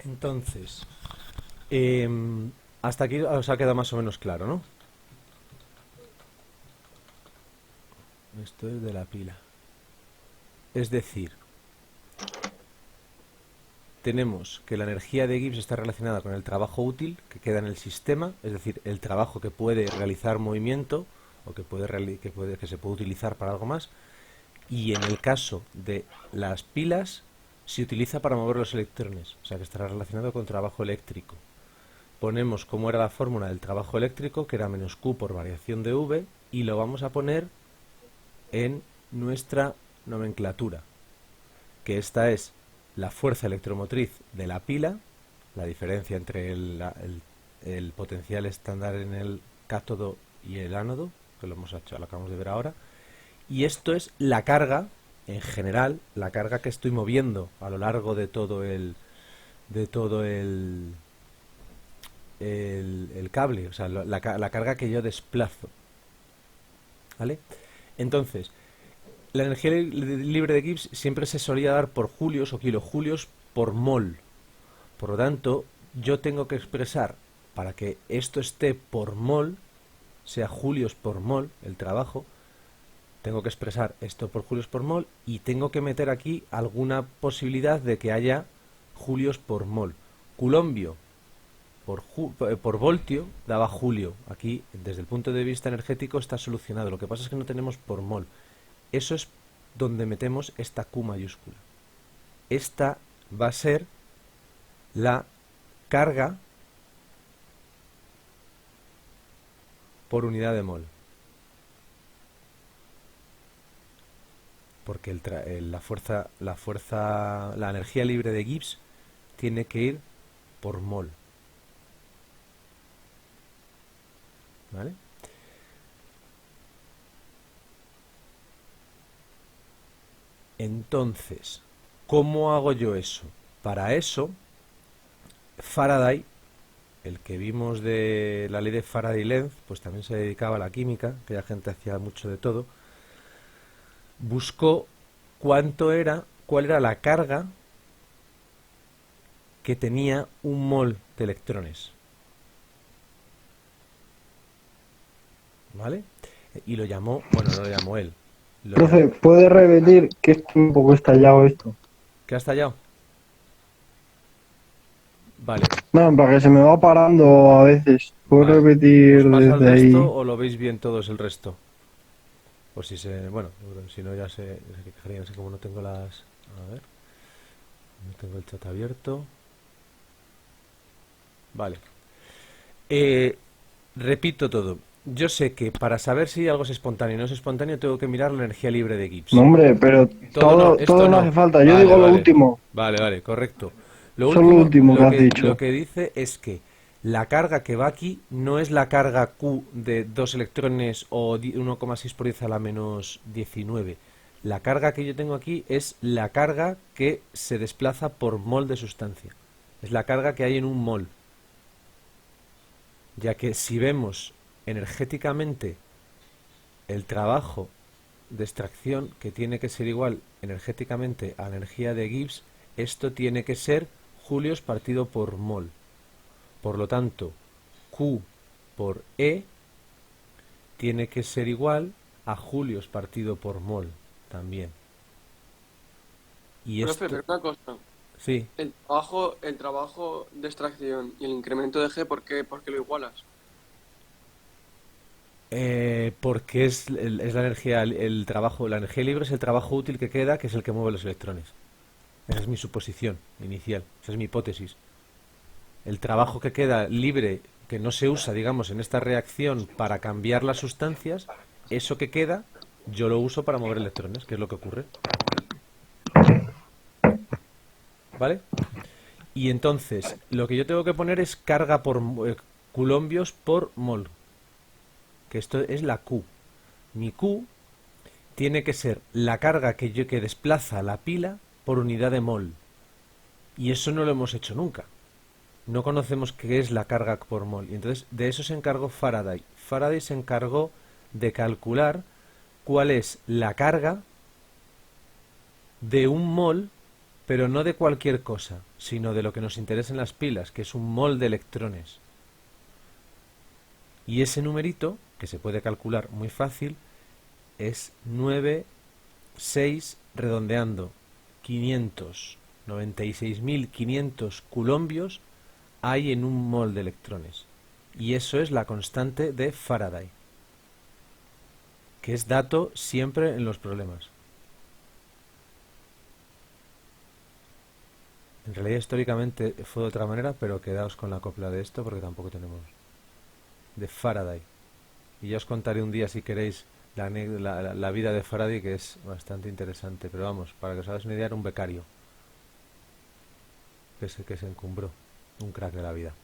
Entonces, hasta aquí os ha quedado más o menos claro, ¿no? Esto es de la pila. Es decir, tenemos que la energía de Gibbs está relacionada con el trabajo útil que queda en el sistema, es decir, el trabajo que puede realizar movimiento o que se puede utilizar para algo más. Y en el caso de las pilas, se utiliza para mover los electrones, o sea que estará relacionado con trabajo eléctrico. Ponemos como era la fórmula del trabajo eléctrico, que era menos Q por variación de V, y lo vamos a poner en nuestra nomenclatura, que esta es la fuerza electromotriz de la pila, la diferencia entre el potencial estándar en el cátodo y el ánodo, que lo hemos hecho, lo acabamos de ver ahora, y esto es la carga, en general, la carga que estoy moviendo a lo largo de todo el cable, o sea, la carga que yo desplazo, ¿vale? Entonces, la energía libre de Gibbs siempre se solía dar por julios o kilojulios por mol. Por lo tanto, yo tengo que expresar, para que esto esté por mol, sea julios por mol, el trabajo, tengo que expresar esto por julios por mol y tengo que meter aquí alguna posibilidad de que haya julios por mol. Culombio por voltio daba julio. Aquí, desde el punto de vista energético, está solucionado. Lo que pasa es que no tenemos por mol. Eso es donde metemos esta Q mayúscula. Esta va a ser la carga por unidad de mol. Porque la energía libre de Gibbs tiene que ir por mol. ¿Vale? Entonces, ¿cómo hago yo eso? Para eso, Faraday, el que vimos de la ley de Faraday-Lenz, pues también se dedicaba a la química, que la gente hacía mucho de todo, buscó cuál era la carga que tenía un mol de electrones. ¿Vale? Y lo llamó, bueno, no lo llamó él. Profe, ¿puede repetir que estoy un poco estallado esto? ¿Qué ha estallado? Vale, No, para que se me va parando a veces. ¿Puedo vale. ¿Os repetir pasa el desde resto ahí? o lo veis bien todos el resto? Por si se, bueno, si no ya sé, no sé cómo no tengo las, a ver, no tengo el chat abierto. Vale. Eh, repito todo. Yo sé que para saber si algo es espontáneo o no es espontáneo tengo que mirar la energía libre de No, Gibbs. hombre, pero Todo no, todo esto no no. hace falta. Yo Vale, digo lo vale. último. Vale, vale, correcto. Lo Solo lo último, último que lo has que, lo dicho. que dice es que la carga que va aquí no es la carga Q de 2 electrones o 1,6 por 10 a la menos 19. La carga que yo tengo aquí es la carga que se desplaza por mol de sustancia. Es la carga que hay en un mol. Ya que si vemos energéticamente el trabajo de extracción, que tiene que ser igual energéticamente a la energía de Gibbs, esto tiene que ser julios partido por mol. Por lo tanto, Q por E tiene que ser igual a julios partido por mol también. Y Profe, esto, pero una cosa. sí, El trabajo de extracción y el incremento de G, ¿por qué lo igualas? porque es la energía, el trabajo, la energía libre es el trabajo útil que queda, que es el que mueve los electrones. Esa es mi suposición inicial, esa es mi hipótesis. El trabajo que queda libre, que no se usa, digamos, en esta reacción para cambiar las sustancias, eso que queda, yo lo uso para mover electrones, que es lo que ocurre. ¿Vale? Y entonces, lo que yo tengo que poner es carga por coulombios por mol, que esto es la Q. Mi Q tiene que ser la carga que desplaza la pila por unidad de mol. Y eso no lo hemos hecho nunca. No conocemos qué es la carga por mol. Y entonces de eso se encargó Faraday. Faraday se encargó de calcular cuál es la carga de un mol pero no de cualquier cosa, sino de lo que nos interesa en las pilas, que es un mol de electrones. Y ese numerito, que se puede calcular muy fácil, es 9,6 redondeando 596.500 coulombios hay en un mol de electrones. Y eso es la constante de Faraday, que es dato siempre en los problemas. En realidad históricamente fue de otra manera, pero quedaos con la copla de esto porque tampoco tenemos. De Faraday. Y ya os contaré un día si queréis la vida de Faraday, que es bastante interesante. Pero vamos, para que os hagáis una idea, era un becario que se encumbró. Un crack de la vida.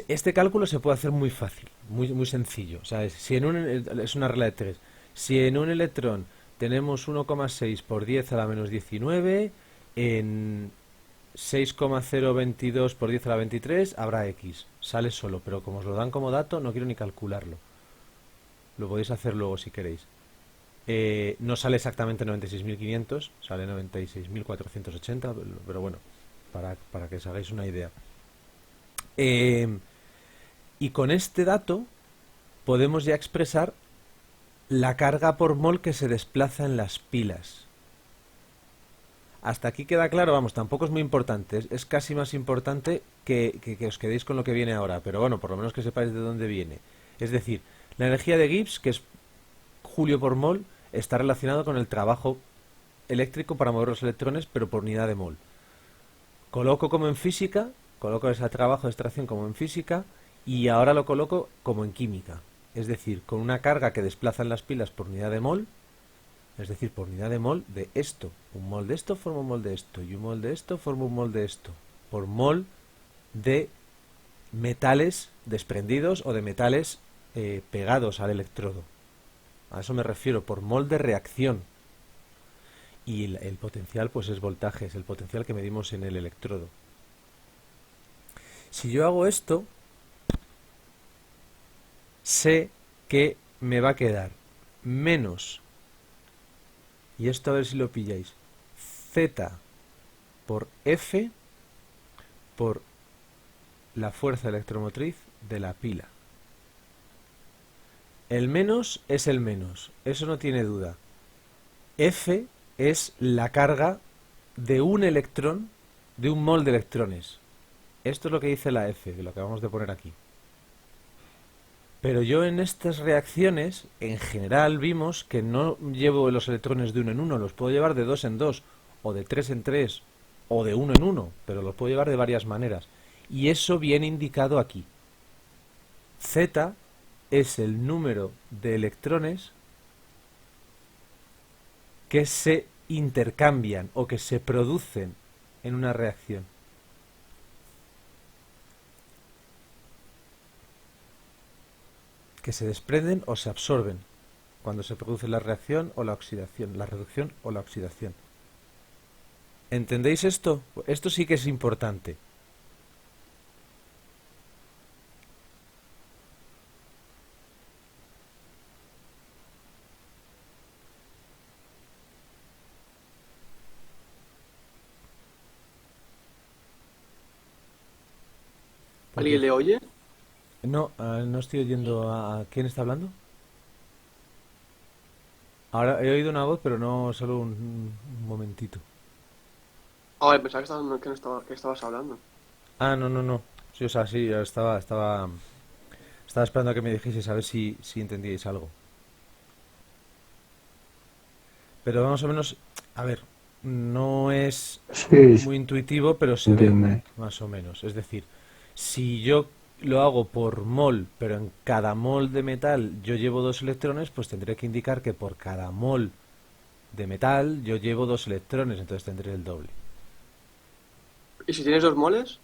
Este cálculo se puede hacer muy fácil, muy sencillo. O sea, si en es una regla de 3. Si en un electrón tenemos 1,6 por 10 a la menos 19, en 6,022 por 10 a la 23 habrá X. Sale solo, pero como os lo dan como dato, no quiero ni calcularlo. Lo podéis hacer luego si queréis. No sale exactamente 96.500, sale 96.480, pero bueno, para que os hagáis una idea. Y con este dato podemos ya expresar la carga por mol que se desplaza en las pilas. Hasta aquí queda claro, vamos, tampoco es muy importante, es casi más importante que os quedéis con lo que viene ahora, pero bueno, por lo menos que sepáis de dónde viene. Es decir, la energía de Gibbs, que es Julio por mol, está relacionado con el trabajo eléctrico para mover los electrones, pero por unidad de mol. Coloco como en física, coloco ese trabajo de extracción como en física, y ahora lo coloco como en química. Es decir, con una carga que desplazan las pilas por unidad de mol, es decir, por unidad de mol de esto. Un mol de esto forma un mol de esto, y un mol de esto forma un mol de esto. Por mol de metales desprendidos o de metales pegados al electrodo. A eso me refiero, por mol de reacción. Y el potencial pues es voltaje, es el potencial que medimos en el electrodo. Si yo hago esto, sé que me va a quedar menos, y esto a ver si lo pilláis, Z por F por la fuerza electromotriz de la pila. El menos es el menos, eso no tiene duda. F es la carga de un electrón, de un mol de electrones. Esto es lo que dice la F, lo que acabamos de poner aquí. Pero yo en estas reacciones, en general, vimos que no llevo los electrones de uno en uno, los puedo llevar de dos en dos, o de tres en tres, o de uno en uno, pero los puedo llevar de varias maneras. Y eso viene indicado aquí. Z es el número de electrones que se intercambian o que se producen en una reacción. Que se desprenden o se absorben cuando se produce la reacción o la oxidación, la reducción o la oxidación. ¿Entendéis esto? Esto sí que es importante. ¿Alguien Porque le oye? no, no estoy oyendo a quién está hablando. Ahora he oído una voz, pero no solo un momentito. Ah, pensaba que estabas hablando. Ah, no, no, no. Sí, o sea, sí, estaba esperando a que me dijeseis a ver si entendíais algo. Pero más o menos, a ver, no es Sí, se muy intuitivo, pero se ve, entiende. más o menos. Es decir, si yo lo hago por mol, pero en cada mol de metal yo llevo dos electrones, pues tendré que indicar que por cada mol de metal yo llevo dos electrones, entonces tendré el doble. ¿Y si tienes 2 moles?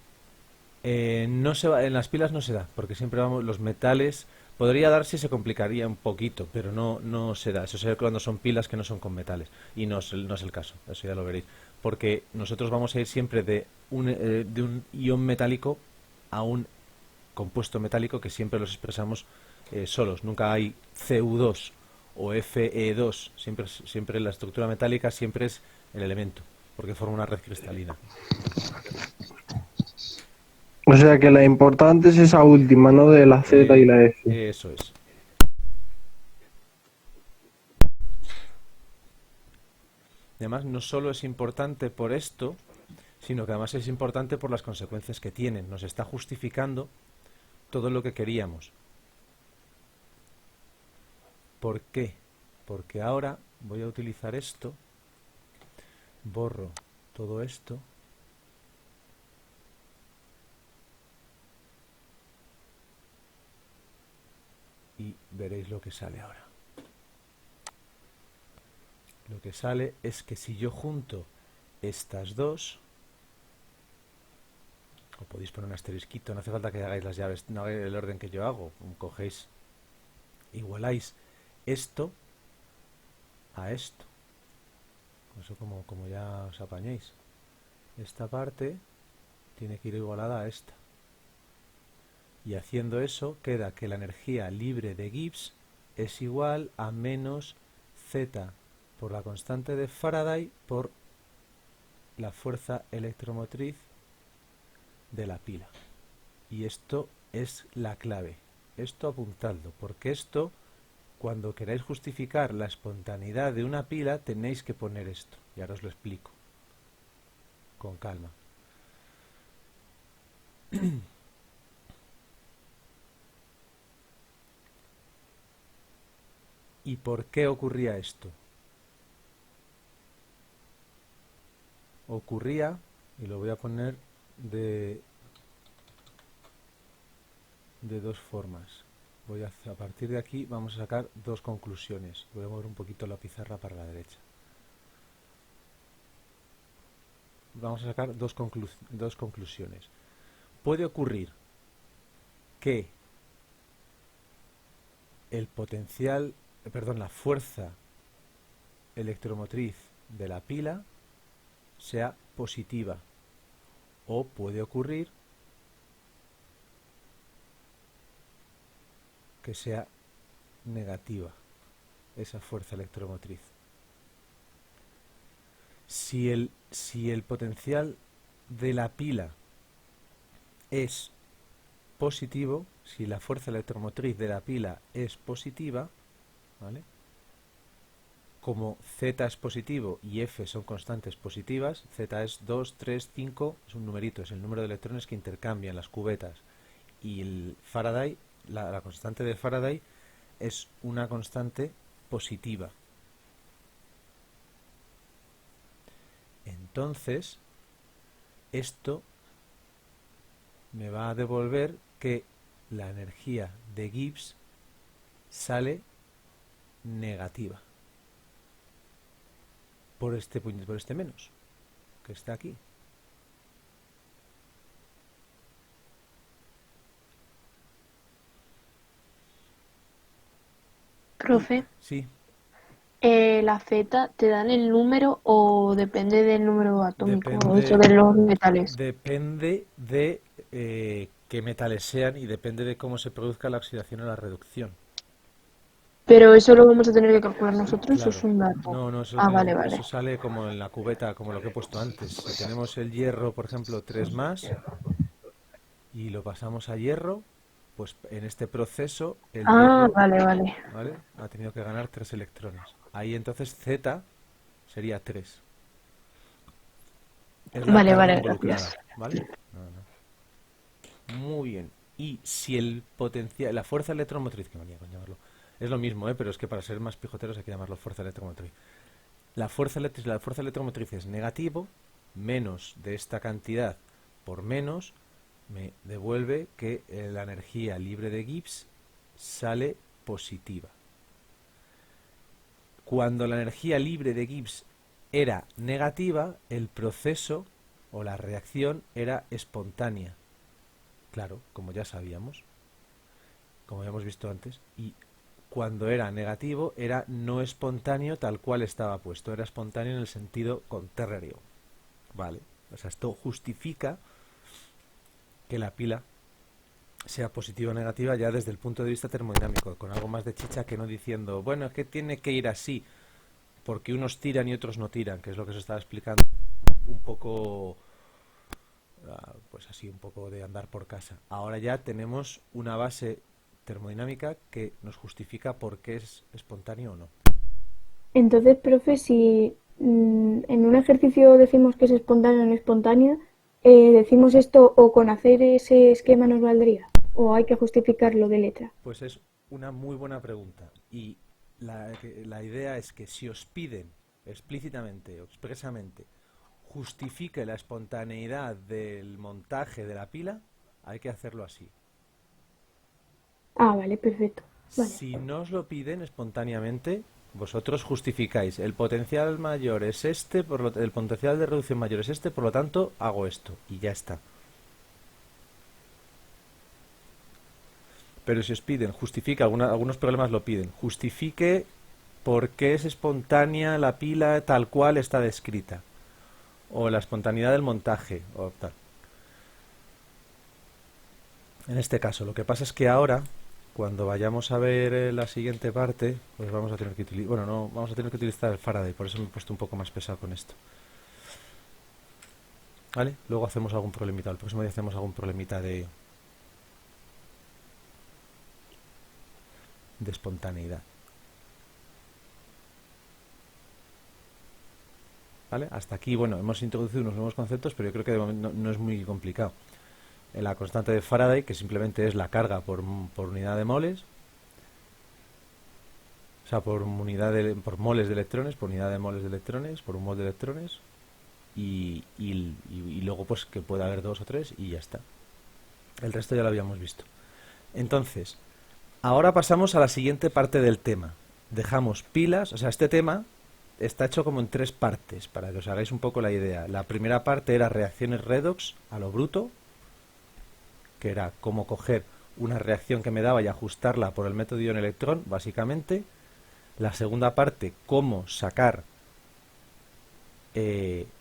No se va, en las pilas no se da, porque siempre vamos, los metales, podría darse y se complicaría un poquito, pero no se da. Eso se ve cuando son pilas que no son con metales, y no es el caso, eso ya lo veréis. Porque nosotros vamos a ir siempre de un ion metálico a un compuesto metálico que siempre los expresamos solos. Nunca hay Cu2 o Fe2, siempre la estructura metálica siempre es el elemento, porque forma una red cristalina. O sea que la importante es esa última, ¿no? De la Z y la F. Eso es. Y además no solo es importante por esto, sino que además es importante por las consecuencias que tienen. Nos está justificando todo lo que queríamos. ¿Por qué? Porque ahora voy a utilizar esto, borro todo esto, y veréis lo que sale ahora. Lo que sale es que si yo junto estas dos, o podéis poner un asterisquito, no hace falta que hagáis las llaves, no hagáis el orden que yo hago, cogéis, igualáis esto a esto. Eso como ya os apañéis. Esta parte tiene que ir igualada a esta. Y haciendo eso queda que la energía libre de Gibbs es igual a menos Z por la constante de Faraday por la fuerza electromotriz de la pila. Y esto es la clave. Esto apuntadlo, porque esto, cuando queráis justificar la espontaneidad de una pila, tenéis que poner esto. Y ahora os lo explico. Con calma. ¿Y por qué ocurría esto? Ocurría, y lo voy a poner de dos formas. A partir de aquí vamos a sacar dos conclusiones. Voy a mover un poquito la pizarra para la derecha. Vamos a sacar dos conclusiones. Puede ocurrir que la fuerza electromotriz de la pila sea positiva, o puede ocurrir que sea negativa esa fuerza electromotriz. Si el potencial de la pila es positivo, si la fuerza electromotriz de la pila es positiva, ¿vale? Como Z es positivo y F son constantes positivas, Z es 2, 3, 5, es un numerito, es el número de electrones que intercambian las cubetas. Y el Faraday, la constante de Faraday, es una constante positiva. Entonces, esto me va a devolver que la energía de Gibbs sale negativa. Por este menos, que está aquí. Profe, Sí, ¿la Z te dan el número o depende del número atómico o eso depende, de los metales? depende de qué metales sean y depende de cómo se produzca la oxidación o la reducción. Pero eso lo vamos a tener que calcular nosotros o es Claro. un dato. No, no, Ah, vale, vale. eso sale como en la cubeta, como lo que he puesto antes. Si tenemos el hierro, por ejemplo, 3 más, y lo pasamos a hierro, pues en este proceso el Ah, hierro, vale, vale. ¿vale?, ha tenido que ganar 3 electrones. Ahí entonces Z sería 3. Es la Vale, carga vale, involucrada, gracias. ¿vale? Muy bien. Y si la fuerza electromotriz, que manía con llamarlo, es lo mismo, pero es que para ser más pijoteros hay que llamarlo fuerza electromotriz. La fuerza electromotriz es negativo, menos de esta cantidad por menos, me devuelve que la energía libre de Gibbs sale positiva. Cuando la energía libre de Gibbs era negativa, el proceso o la reacción era espontánea. Claro, como ya sabíamos, como habíamos visto antes, y cuando era negativo era no espontáneo tal cual estaba puesto, era espontáneo en el sentido contrario. Vale, o sea, esto justifica que la pila sea positiva o negativa ya desde el punto de vista termodinámico, con algo más de chicha que no diciendo, bueno, es que tiene que ir así, porque unos tiran y otros no tiran, que es lo que se estaba explicando un poco, pues así, un poco de andar por casa. Ahora ya tenemos una base termodinámica que nos justifica por qué es espontáneo o no. Entonces, profe, si en un ejercicio decimos que es espontáneo o no espontáneo, decimos esto o con hacer ese esquema nos valdría, o hay que justificarlo de letra. Pues es una muy buena pregunta. Y la idea es que si os piden explícitamente o expresamente justifique la espontaneidad del montaje de la pila, hay que hacerlo así. Ah, vale, perfecto. Vale. Si no os lo piden espontáneamente, vosotros justificáis. El potencial mayor es este, el potencial de reducción mayor es este, por lo tanto hago esto y ya está. Pero si os piden, justifica, algunos problemas lo piden, justifique por qué es espontánea la pila tal cual está descrita, o la espontaneidad del montaje, o tal. En este caso, lo que pasa es que ahora, cuando vayamos a ver la siguiente parte, pues vamos a tener que utilizar, bueno, no, vamos a tener que utilizar el Faraday, por eso me he puesto un poco más pesado con esto. ¿Vale? Luego hacemos algún problemita, el próximo día hacemos algún problemita de espontaneidad. ¿Vale? Hasta aquí, bueno, hemos introducido unos nuevos conceptos, pero yo creo que de momento no es muy complicado. En la constante de Faraday, que simplemente es la carga por unidad de moles, o sea, por moles de electrones, por unidad de moles de electrones, por un mol de electrones, y luego pues que pueda haber 2 o 3 y ya está. El resto ya lo habíamos visto. Entonces, ahora pasamos a la siguiente parte del tema. Dejamos pilas, o sea, este tema está hecho como en 3 partes, para que os hagáis un poco la idea. La primera parte era reacciones redox a lo bruto, que era cómo coger una reacción que me daba y ajustarla por el método ion-electrón, básicamente. La segunda parte, cómo sacar,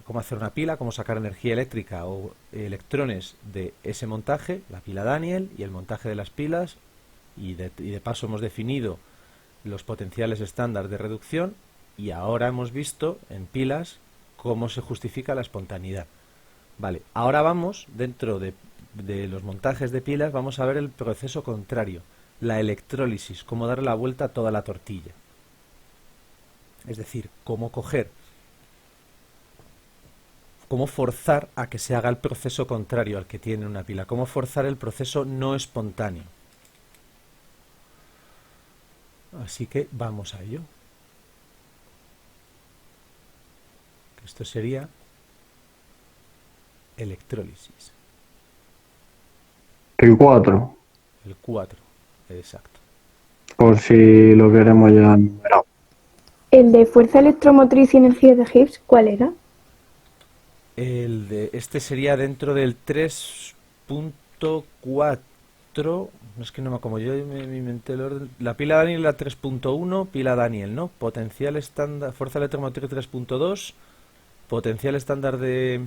cómo hacer una pila, cómo sacar energía eléctrica o electrones de ese montaje, la pila Daniel y el montaje de las pilas, y de paso hemos definido los potenciales estándar de reducción, y ahora hemos visto en pilas cómo se justifica la espontaneidad. Vale, ahora vamos, dentro de los montajes de pilas, vamos a ver el proceso contrario, la electrólisis, cómo darle la vuelta a toda la tortilla. Es decir, cómo forzar a que se haga el proceso contrario al que tiene una pila, cómo forzar el proceso no espontáneo. Así que vamos a ello. Esto sería electrólisis. El 4, El 4, exacto. por si lo queremos ya numerado. El de fuerza electromotriz y energía de Gibbs, ¿cuál era? Este sería dentro del 3.4. No es que no me como yo me inventé el orden. La pila Daniel era 3.1, pila Daniel, ¿no? Potencial estándar, fuerza electromotriz 3.2, potencial estándar de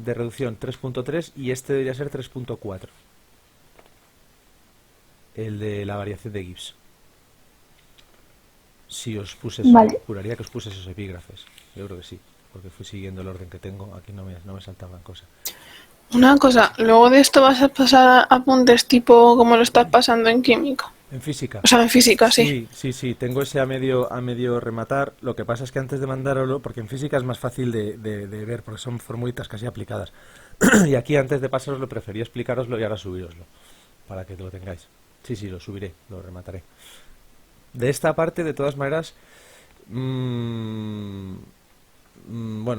reducción 3.3 y este debería ser 3.4. El de la variación de Gibbs. Si os puse eso, Vale. juraría que os puse esos epígrafes. Yo creo que sí, porque fui siguiendo el orden que tengo. Aquí no me saltaban cosas. Una cosa, luego de esto vas a pasar apuntes tipo como lo estás pasando en química. En física. O sea, en física, sí. Sí, tengo ese a medio rematar. Lo que pasa es que antes de mandároslo, porque en física es más fácil de ver, porque son formulitas casi aplicadas. Y aquí antes de pasároslo prefería explicároslo y ahora subíroslo, para que lo tengáis. Sí, lo subiré, lo remataré. De esta parte, de todas maneras, bueno,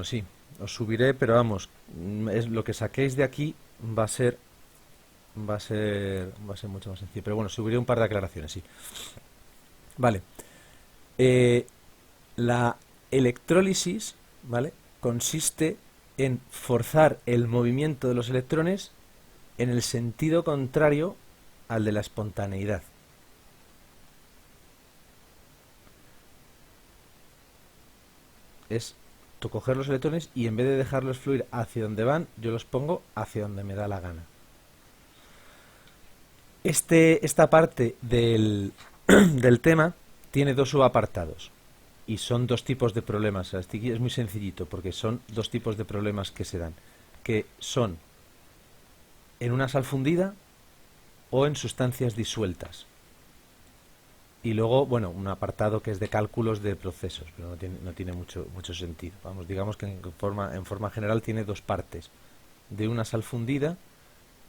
sí, os subiré, pero vamos, es lo que saquéis de aquí va a ser mucho más sencillo. Pero bueno, subiré un par de aclaraciones, sí. Vale. La electrólisis, ¿vale?, consiste en forzar el movimiento de los electrones en el sentido contrario al de la espontaneidad. Es coger los electrones y en vez de dejarlos fluir hacia donde van, yo los pongo hacia donde me da la gana. Esta parte del tema tiene dos subapartados y son dos tipos de problemas. Aquí es muy sencillito porque son dos tipos de problemas que se dan, que son en una sal fundida o en sustancias disueltas. Y luego, bueno, un apartado que es de cálculos de procesos, pero no tiene mucho sentido. Vamos, digamos que en forma general tiene dos partes, de una sal fundida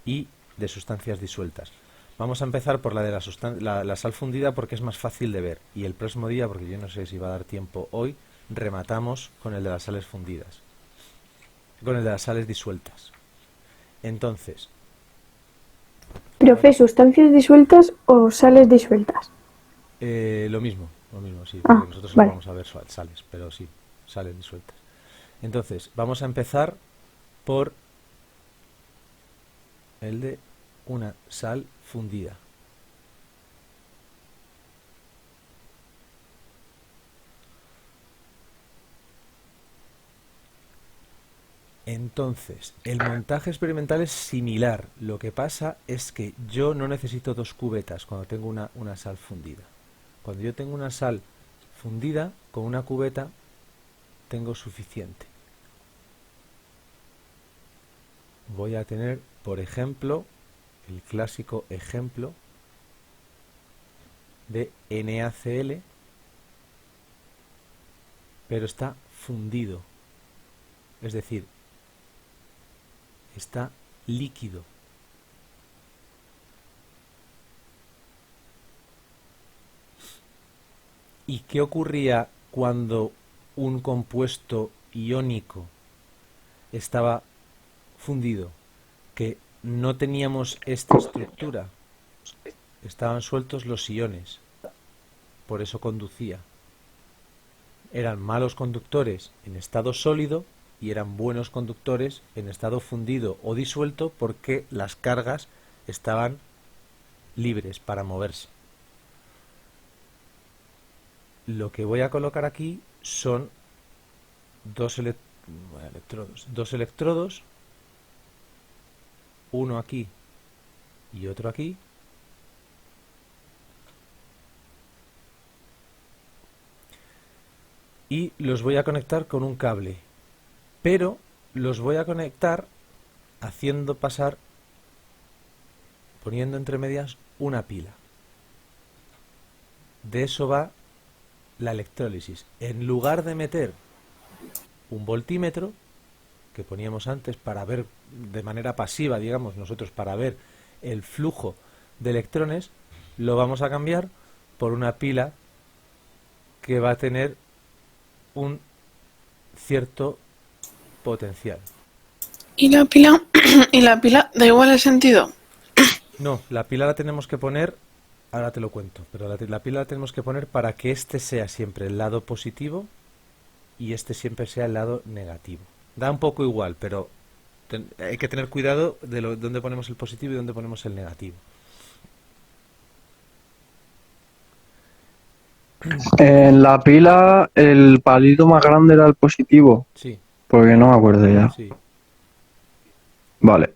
y de sustancias disueltas. Vamos a empezar por la de la sal fundida porque es más fácil de ver. Y el próximo día, porque yo no sé si va a dar tiempo hoy, rematamos con el de las sales fundidas. Con el de las sales disueltas. Entonces... Profe, ¿sustancias disueltas o sales disueltas? Lo mismo, sí, porque nosotros vale. vamos a ver sales, pero sí, sales disueltas. Entonces, vamos a empezar por el de una sal fundida. Entonces, el montaje experimental es similar. Lo que pasa es que yo no necesito dos cubetas cuando tengo una sal fundida. Cuando yo tengo una sal fundida, con una cubeta tengo suficiente. Voy a tener, por ejemplo, el clásico ejemplo de NaCl, pero está fundido. Es decir, está líquido. ¿Y qué ocurría cuando un compuesto iónico estaba fundido? Que no teníamos esta estructura. Estaban sueltos los iones. Por eso conducía. Eran malos conductores en estado sólido y eran buenos conductores en estado fundido o disuelto porque las cargas estaban libres para moverse. Lo que voy a colocar aquí son dos electrodos, uno aquí y otro aquí, y los voy a conectar con un cable, pero los voy a conectar haciendo pasar, poniendo entre medias una pila. De eso va la electrólisis. En lugar de meter un voltímetro que poníamos antes para ver de manera pasiva, digamos nosotros, para ver el flujo de electrones, lo vamos a cambiar por una pila que va a tener un cierto potencial. ¿Y la pila? ¿Y la pila da igual el sentido? No, la pila la tenemos que poner, ahora te lo cuento, pero la pila la tenemos que poner para que este sea siempre el lado positivo y este siempre sea el lado negativo. Da un poco igual, pero hay que tener cuidado de dónde ponemos el positivo y dónde ponemos el negativo. En la pila, el palito más grande era el positivo, Sí, porque no me acuerdo ya. sí. Vale.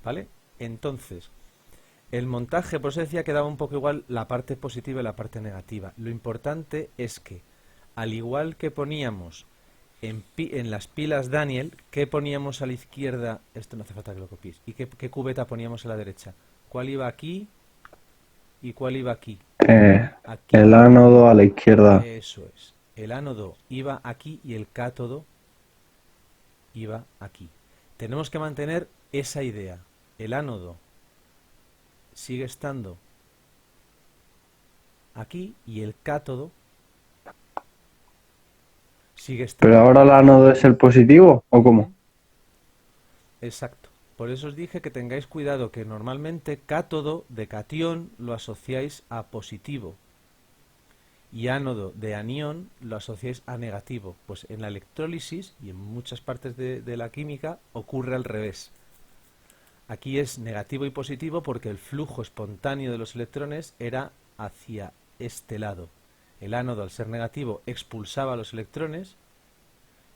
¿Vale? Entonces, el montaje, por eso decía que daba un poco igual la parte positiva y la parte negativa. Lo importante es que, al igual que poníamos en las pilas Daniel, ¿qué poníamos a la izquierda? Esto no hace falta que lo copies. ¿Y qué cubeta poníamos a la derecha? ¿Cuál iba aquí y cuál iba aquí? Aquí. El ánodo a la izquierda. Eso es. El ánodo iba aquí y el cátodo iba aquí. Tenemos que mantener esa idea. El ánodo sigue estando aquí y el cátodo sigue estando. ¿Pero ahora el ánodo es el positivo o cómo? Exacto. Por eso os dije que tengáis cuidado, que normalmente cátodo de catión lo asociáis a positivo y ánodo de anión lo asociáis a negativo. Pues en la electrólisis y en muchas partes de la química ocurre al revés. Aquí es negativo y positivo porque el flujo espontáneo de los electrones era hacia este lado. el ánodo al ser negativo expulsaba los electrones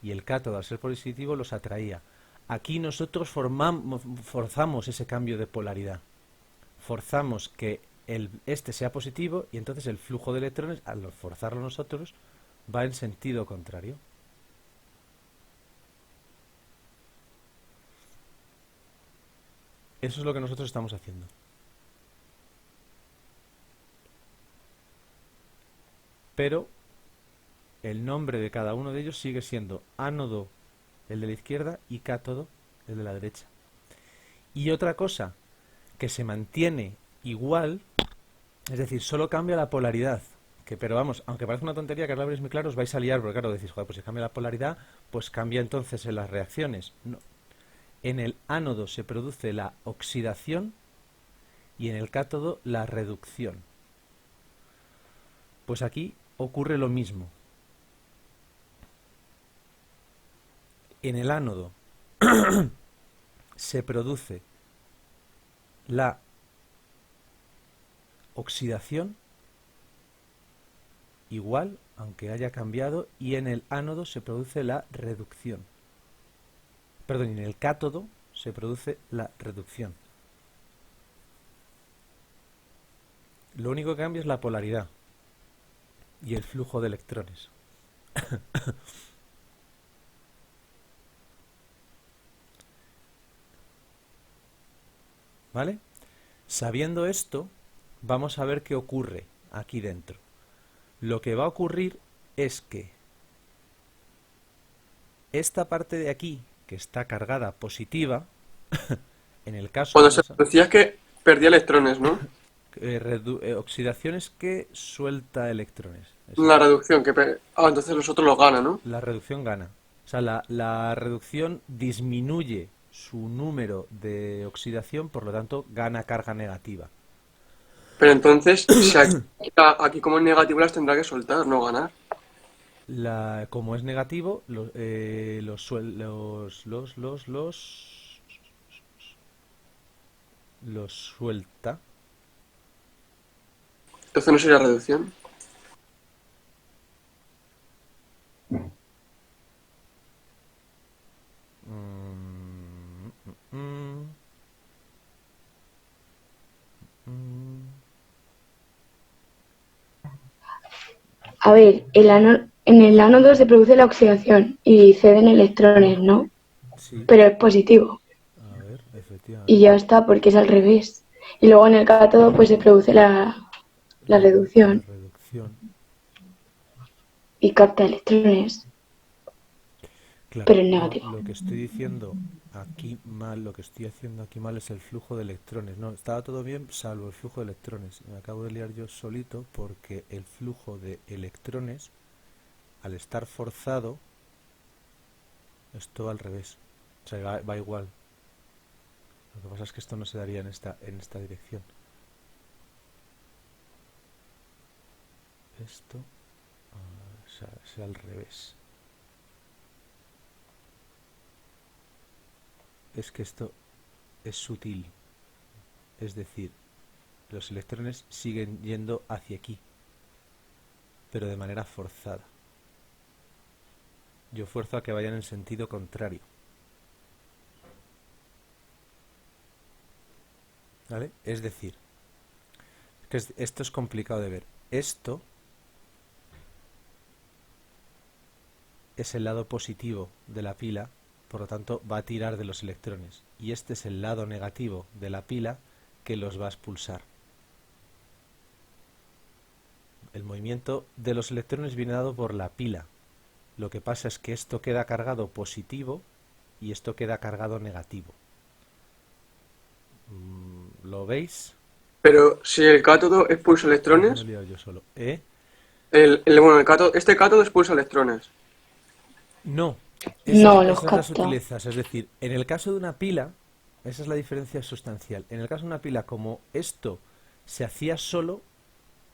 y el cátodo al ser positivo los atraía. Aquí nosotros forzamos ese cambio de polaridad. Forzamos que este sea positivo y entonces el flujo de electrones, al forzarlo nosotros, va en sentido contrario. Eso es lo que nosotros estamos haciendo. Pero el nombre de cada uno de ellos sigue siendo ánodo, el de la izquierda, y cátodo, el de la derecha. Y otra cosa que se mantiene igual, es decir, solo cambia la polaridad. Pero vamos, aunque parece una tontería, que ahora lo veréis muy claro, os vais a liar, porque claro, decís, joder, pues si cambia la polaridad, pues cambia entonces en las reacciones. No. En el ánodo se produce la oxidación y en el cátodo la reducción. Pues aquí ocurre lo mismo. En el ánodo se produce la oxidación igual, aunque haya cambiado, y en el ánodo se produce la reducción. Perdón, en el cátodo se produce la reducción. Lo único que cambia es la polaridad y el flujo de electrones. ¿Vale? Sabiendo esto, vamos a ver qué ocurre aquí dentro. Lo que va a ocurrir es que esta parte de aquí, que está cargada positiva, en el caso Cuando de se decía que perdía electrones, ¿no? oxidaciones que suelta electrones. La reducción, entonces los otros los ganan, ¿no? La reducción gana. O sea, la reducción disminuye su número de oxidación, por lo tanto gana carga negativa. Pero entonces, si aquí como es negativo las tendrá que soltar, no ganar. Como es negativo, los suelta. Entonces no sería reducción. A ver, en el ánodo se produce la oxidación y ceden electrones, ¿no? Sí. Pero es positivo. A ver, efectivamente. Y ya está, porque es al revés. Y luego en el cátodo pues se produce la reducción La reducción. y capta electrones. Claro, Pero en negativo. lo que estoy diciendo aquí mal, lo que estoy haciendo aquí mal es el flujo de electrones. No, estaba todo bien salvo el flujo de electrones. Me acabo de liar yo solito porque el flujo de electrones, al estar forzado, es todo al revés. O sea, va igual. Lo que pasa es que esto no se daría en esta dirección. Esto es al revés. Es que esto es sutil. Es decir, los electrones siguen yendo hacia aquí, pero de manera forzada. Yo fuerzo a que vayan en sentido contrario. ¿Vale? Es decir, que esto es complicado de ver. Esto es el lado positivo de la pila, por lo tanto va a tirar de los electrones. Y este es el lado negativo de la pila que los va a expulsar. El movimiento de los electrones viene dado por la pila. Lo que pasa es que esto queda cargado positivo y esto queda cargado negativo. ¿Lo veis? Pero si el cátodo expulsa Me he electrones, liado yo solo. este cátodo expulsa electrones. No. No, los Esas son las capta. sutilezas. Es decir, en el caso de una pila, esa es la diferencia sustancial. En el caso de una pila, como esto se hacía solo,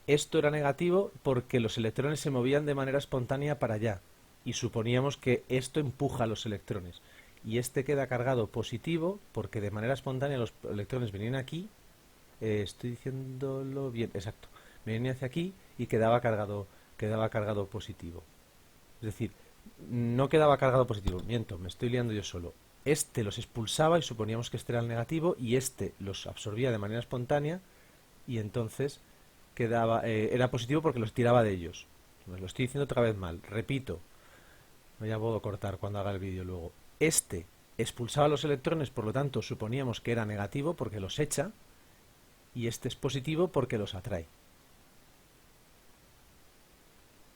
esto era negativo porque los electrones se movían de manera espontánea para allá. Y suponíamos que esto empuja a los electrones. Y este queda cargado positivo porque de manera espontánea los electrones venían aquí. Estoy diciéndolo bien, exacto. Venía hacia aquí y quedaba cargado quedaba cargado positivo. Es decir, no quedaba cargado positivo, miento, me estoy liando yo solo. Este los expulsaba y suponíamos que este era el negativo y este los absorbía de manera espontánea y entonces era positivo porque los tiraba de ellos. Me lo estoy diciendo otra vez mal, repito, ya puedo cortar cuando haga el vídeo luego. Este expulsaba los electrones, por lo tanto suponíamos que era negativo porque los echa y este es positivo porque los atrae.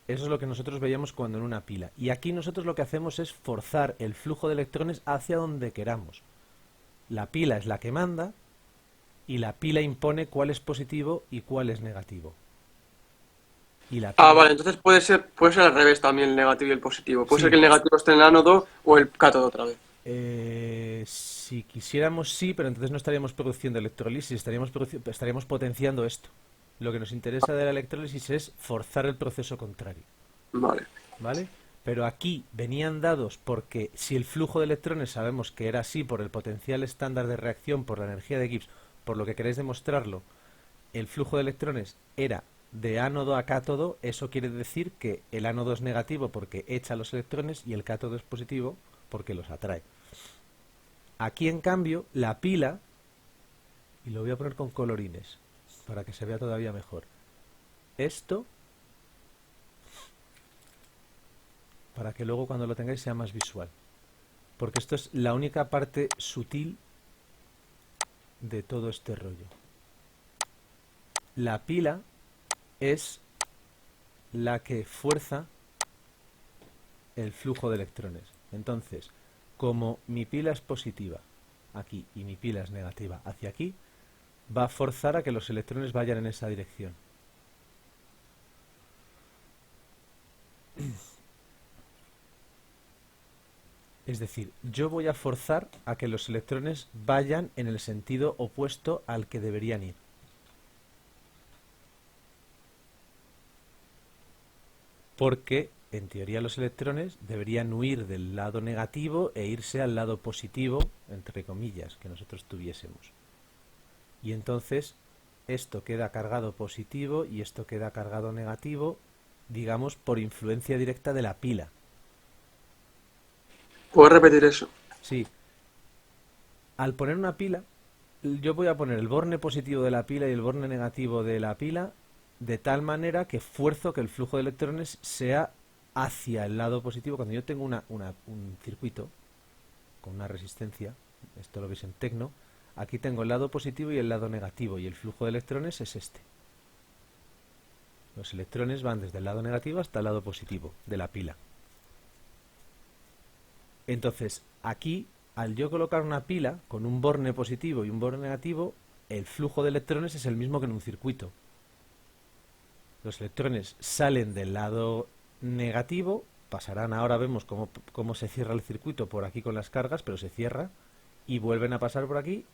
Eso es lo que nosotros veíamos cuando en una pila. Y aquí nosotros lo que hacemos es forzar el flujo de electrones hacia donde queramos. La pila es la que manda y la pila impone cuál es positivo y cuál es negativo. Y la pila... Vale, entonces puede ser al revés también el negativo y el positivo. Puede ser que el negativo esté en el ánodo o el cátodo otra vez. Si quisiéramos sí, pero entonces no estaríamos produciendo electrolisis, estaríamos potenciando esto. Lo que nos interesa de la electrólisis es forzar el proceso contrario. Vale. ¿Vale? Pero aquí venían dados porque si el flujo de electrones sabemos que era así por el potencial estándar de reacción, por la energía de Gibbs, por lo que queréis demostrarlo, el flujo de electrones era de ánodo a cátodo, eso quiere decir que el ánodo es negativo porque echa los electrones y el cátodo es positivo porque los atrae. Aquí en cambio la pila, y lo voy a poner con colorines para que se vea todavía mejor, esto, para que luego cuando lo tengáis sea más visual, porque esto es la única parte sutil de todo este rollo. La pila es la que fuerza el flujo de electrones. Entonces, como mi pila es positiva aquí y mi pila es negativa hacia aquí, va a forzar a que los electrones vayan en esa dirección. Es decir, yo voy a forzar a que los electrones vayan en el sentido opuesto al que deberían ir. Porque, en teoría, los electrones deberían huir del lado negativo e irse al lado positivo, entre comillas, que nosotros tuviésemos. Y entonces, esto queda cargado positivo y esto queda cargado negativo, digamos, por influencia directa de la pila. ¿Puedo repetir eso? Sí. Al poner una pila, yo voy a poner el borne positivo de la pila y el borne negativo de la pila de tal manera que fuerzo que el flujo de electrones sea hacia el lado positivo. Cuando yo tengo un circuito con una resistencia, esto lo veis en tecno, aquí tengo el lado positivo y el lado negativo y el flujo de electrones es este. Los electrones van desde el lado negativo hasta el lado positivo de la pila. Entonces, aquí, al yo colocar una pila con un borne positivo y un borne negativo, el flujo de electrones es el mismo que en un circuito. Los electrones salen del lado negativo, pasarán, ahora vemos cómo se cierra el circuito por aquí con las cargas, pero se cierra, y vuelven a pasar por aquí,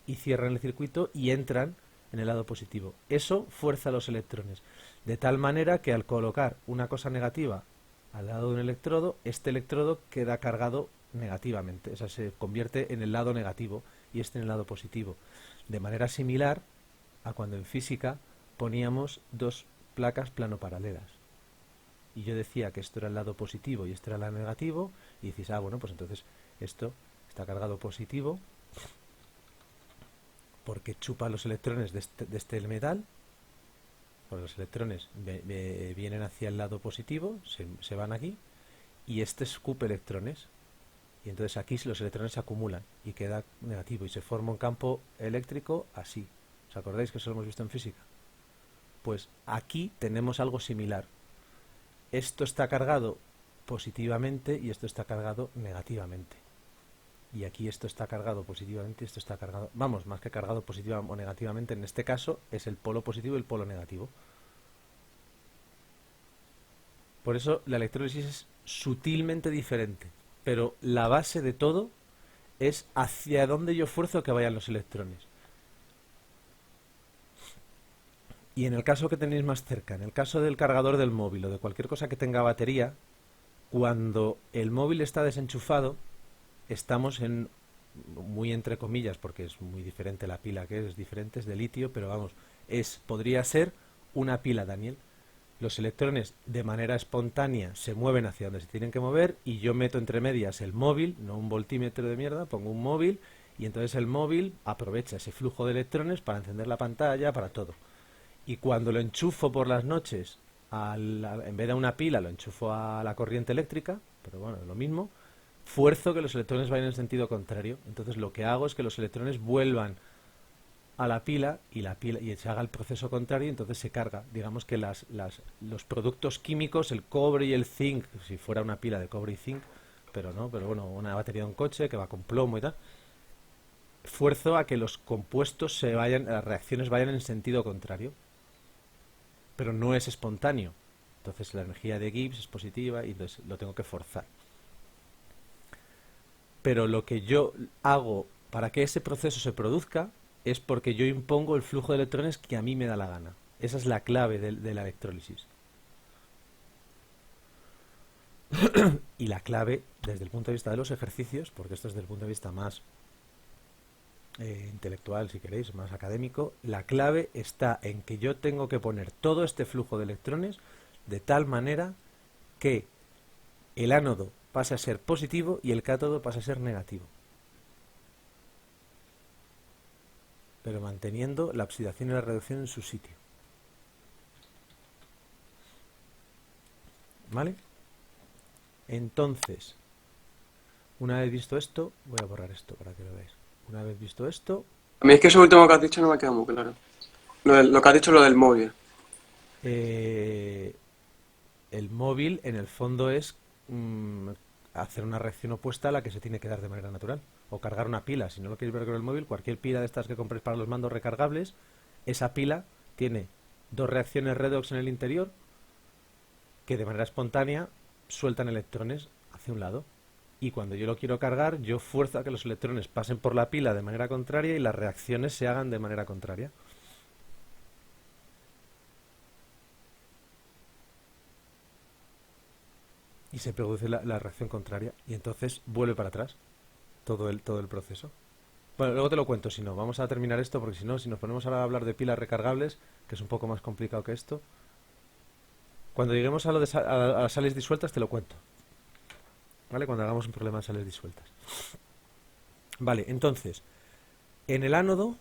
y cierran el circuito y entran en el lado positivo. Eso fuerza a los electrones, de tal manera que al colocar una cosa negativa al lado de un electrodo, este electrodo queda cargado negativamente, o sea, se convierte en el lado negativo y este en el lado positivo. De manera similar a cuando en física poníamos dos placas plano-paralelas. Y yo decía que esto era el lado positivo y esto era el lado negativo, y decís, bueno, pues entonces esto está cargado positivo porque chupa los electrones de este metal. Pues los electrones vienen hacia el lado positivo, se van aquí, y este escupe electrones. Y entonces aquí los electrones se acumulan y queda negativo y se forma un campo eléctrico así. ¿Os acordáis que eso lo hemos visto en física? Pues aquí tenemos algo similar. Esto está cargado positivamente y esto está cargado negativamente. Y aquí esto está cargado positivamente y esto está cargado... Vamos, más que cargado positiva o negativamente, en este caso es el polo positivo y el polo negativo. Por eso la electrólisis es sutilmente diferente. Pero la base de todo es hacia dónde yo fuerzo que vayan los electrones. Y en el caso que tenéis más cerca, en el caso del cargador del móvil o de cualquier cosa que tenga batería, cuando el móvil está desenchufado, estamos en, muy entre comillas, porque es muy diferente la pila que es diferente, es de litio, pero vamos, podría ser una pila, Daniel. los electrones de manera espontánea se mueven hacia donde se tienen que mover y yo meto entre medias el móvil, no un voltímetro de mierda, pongo un móvil y entonces el móvil aprovecha ese flujo de electrones para encender la pantalla, para todo. Y cuando lo enchufo por las noches, en vez de a una pila, lo enchufo a la corriente eléctrica, pero bueno, es lo mismo, fuerzo que los electrones vayan en sentido contrario. Entonces lo que hago es que los electrones vuelvan a la pila y se haga el proceso contrario y entonces se carga. Digamos que los productos químicos, el cobre y el zinc, si fuera una pila de cobre y zinc, pero no, pero bueno, una batería de un coche que va con plomo y tal, fuerzo a que los compuestos las reacciones vayan en sentido contrario, pero no es espontáneo. Entonces la energía de Gibbs es positiva y entonces lo tengo que forzar. Pero lo que yo hago para que ese proceso se produzca es porque yo impongo el flujo de electrones que a mí me da la gana. Esa es la clave de la electrólisis. Y la clave, desde el punto de vista de los ejercicios, porque esto es desde el punto de vista más intelectual, si queréis, más académico, la clave está en que yo tengo que poner todo este flujo de electrones de tal manera que el ánodo pase a ser positivo y el cátodo pase a ser negativo, pero manteniendo la oxidación y la reducción en su sitio. ¿Vale? Entonces, una vez visto esto, voy a borrar esto para que lo veáis. Una vez visto esto, A mí es que eso último que has dicho no me ha quedado muy claro. Lo que has dicho, lo del móvil. el móvil en el fondo es hacer una reacción opuesta a la que se tiene que dar de manera natural. O cargar una pila. Si no lo queréis ver con el móvil, cualquier pila de estas que compréis para los mandos recargables, esa pila tiene dos reacciones redox en el interior que de manera espontánea sueltan electrones hacia un lado. Y cuando yo lo quiero cargar, yo fuerzo a que los electrones pasen por la pila de manera contraria y las reacciones se hagan de manera contraria. Y se produce la reacción contraria y entonces vuelve para atrás todo el proceso. Bueno, luego te lo cuento, si no. Vamos a terminar esto porque si no, si nos ponemos ahora a hablar de pilas recargables, que es un poco más complicado que esto, cuando lleguemos a lo de a las sales disueltas te lo cuento. ¿Vale? Cuando hagamos un problema de sales disueltas. Vale, entonces, en el ánodo,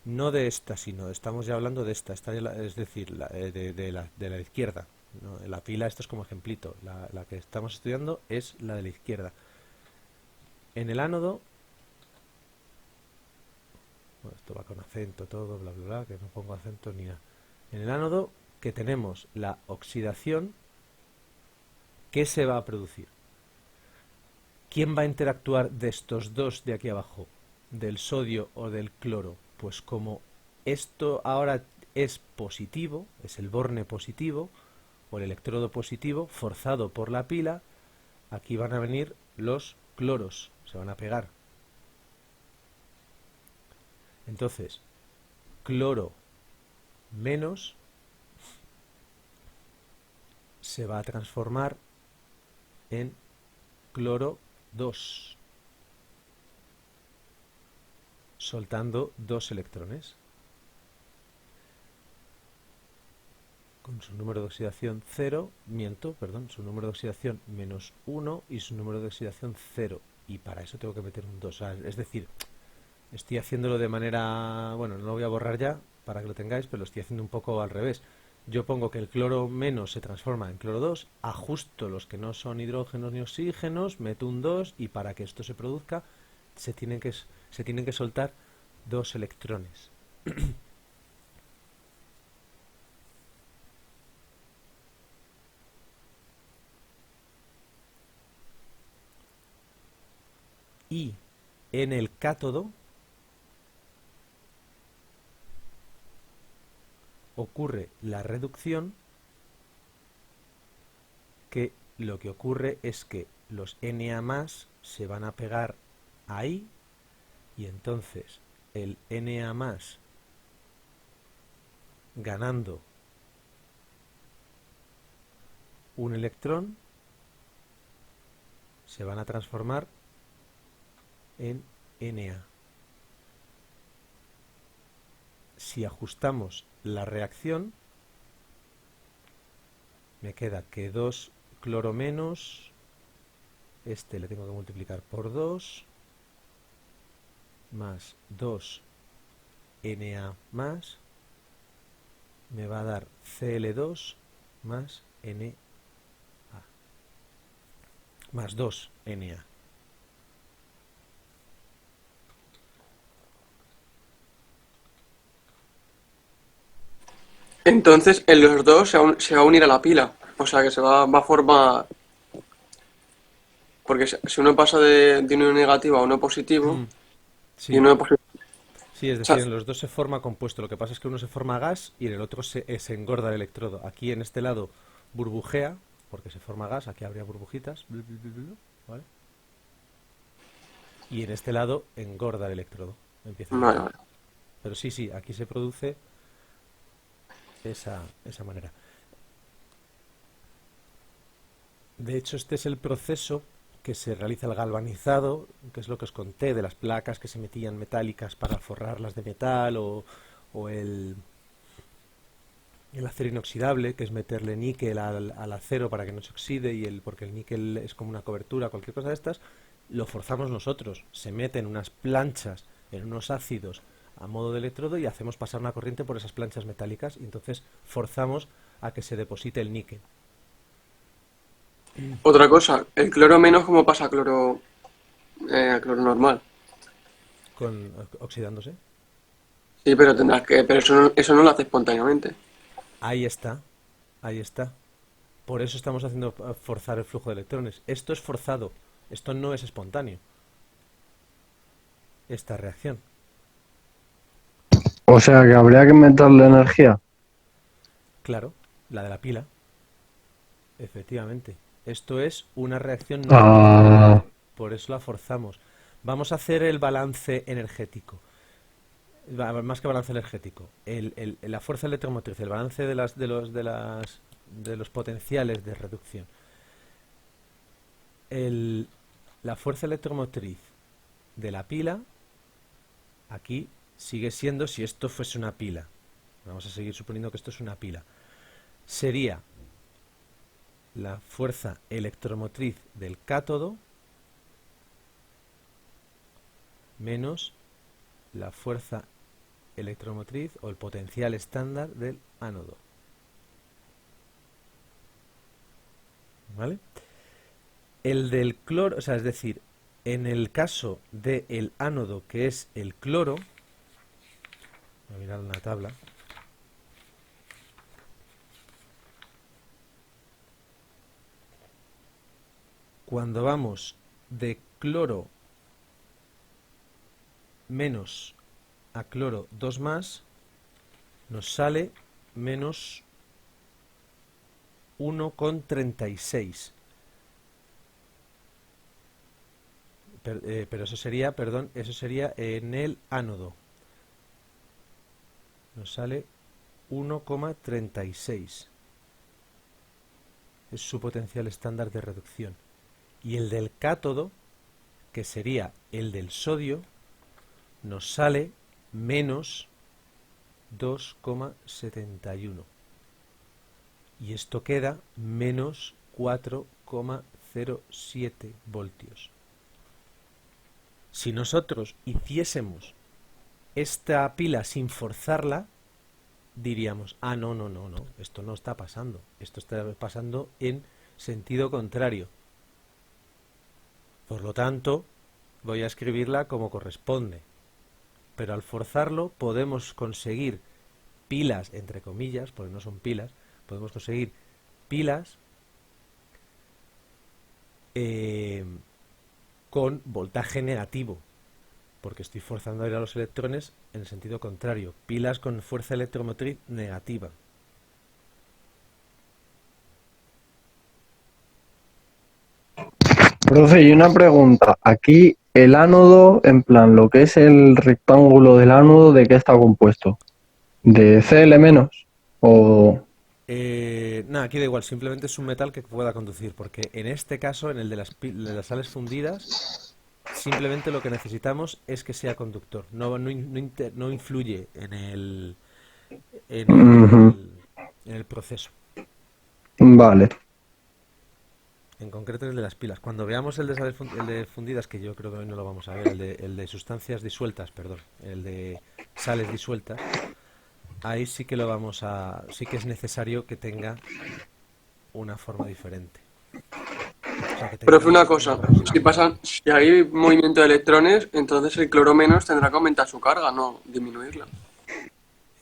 no de esta, sino estamos ya hablando de esta es decir, de la izquierda. ¿No? La pila, esto es como ejemplito. La que estamos estudiando es la de la izquierda. En el ánodo, bueno, esto va con acento todo, bla, bla, bla, que no pongo acentos ni nada. En el ánodo, que tenemos la oxidación, ¿qué se va a producir? ¿Quién va a interactuar de estos dos de aquí abajo? ¿Del sodio o del cloro? Pues como esto ahora es positivo, es el borne positivo, o el electrodo positivo, forzado por la pila, aquí van a venir los cloros, se van a pegar. Entonces, cloro menos se va a transformar en cloro 2, soltando dos electrones, con su número de oxidación 0, su número de oxidación menos 1 y su número de oxidación 0. Y para eso tengo que meter un 2. Es decir, estoy haciéndolo de manera... Bueno, no lo voy a borrar ya para que lo tengáis, pero lo estoy haciendo un poco al revés. Yo pongo que el cloro menos se transforma en cloro 2, ajusto los que no son hidrógenos ni oxígenos, meto un 2 y para que esto se produzca se tienen que soltar dos electrones. Y en el cátodo ocurre la reducción, que lo que ocurre es que los Na+ se van a pegar ahí y entonces el Na+ ganando un electrón se van a transformar en Na. Si ajustamos la reacción, me queda que 2 cloro menos, este le tengo que multiplicar por 2, más 2 Na más, me va a dar Cl2 más Na, más 2 Na. Entonces, en los dos se va a unir a la pila. O sea, que va a formar... Porque si uno pasa de uno negativo a uno positivo, y Sí, uno positivo... sí, es O sea, decir, en los dos se forma compuesto. Lo que pasa es que uno se forma gas y en el otro se engorda el electrodo. Aquí en este lado burbujea, porque se forma gas, aquí habría burbujitas, ¿vale? Y en este lado engorda el electrodo, empieza a vale, engordar. vale. Pero sí, sí, aquí se produce esa manera. De hecho, este es el proceso que se realiza el galvanizado, que es lo que os conté, de las placas que se metían metálicas para forrarlas de metal, o el acero inoxidable, que es meterle níquel al acero para que no se oxide, porque el níquel es como una cobertura, cualquier cosa de estas, lo forzamos nosotros. Se meten unas planchas en unos ácidos a modo de electrodo y hacemos pasar una corriente por esas planchas metálicas y entonces forzamos a que se deposite el níquel. Otra cosa, el cloro menos, ¿cómo pasa a cloro normal? Oxidándose. Sí, pero pero eso no lo hace espontáneamente. Ahí está, ahí está. Por eso estamos haciendo forzar el flujo de electrones. Esto es forzado, esto no es espontáneo. Esta reacción. O sea que habría que meterle energía. Claro, la de la pila. Efectivamente. Esto es una reacción no Ah, espontánea. Por eso la forzamos. Vamos a hacer el balance energético. Más que balance energético. La fuerza electromotriz, el balance de los potenciales de reducción. La fuerza electromotriz de la pila, aquí sigue siendo, si esto fuese una pila, vamos a seguir suponiendo que esto es una pila, sería la fuerza electromotriz del cátodo menos la fuerza electromotriz o el potencial estándar del ánodo. ¿Vale? El del cloro, o sea, es decir, en el caso del ánodo, que es el cloro, voy a mirar una tabla. Cuando vamos de cloro menos a cloro 2 más, nos sale menos 1,36. Pero eso sería, perdón, eso sería en el ánodo. Nos sale 1,36. Es su potencial estándar de reducción. Y el del cátodo, que sería el del sodio, nos sale menos 2,71. Y esto queda menos 4,07 voltios. Si nosotros hiciésemos esta pila sin forzarla, diríamos, ah, no, esto no está pasando. Esto está pasando en sentido contrario. Por lo tanto, voy a escribirla como corresponde. Pero al forzarlo podemos conseguir pilas, entre comillas, porque no son pilas, podemos conseguir pilas con voltaje negativo, porque estoy forzando a ir a los electrones en el sentido contrario. Pilas con fuerza electromotriz negativa. profe, y una pregunta. Aquí el ánodo, en plan, lo que es el rectángulo del ánodo, ¿de qué está compuesto? ¿De Cl menos? ¿O Nada, aquí da igual, simplemente es un metal que pueda conducir, porque en este caso, en el de las sales fundidas, simplemente lo que necesitamos es que sea conductor, no influye en Ujú. en el proceso. Vale. En concreto el de las pilas. Cuando veamos el de fundidas, que yo creo que hoy no lo vamos a ver, el de sustancias disueltas, perdón, el de sales disueltas, ahí sí que lo vamos a, sí que es necesario que tenga una forma diferente. O sea, que tenga Profe, una una cosa, representación. si hay movimiento de electrones, entonces el cloro menos tendrá que aumentar su carga, no disminuirla.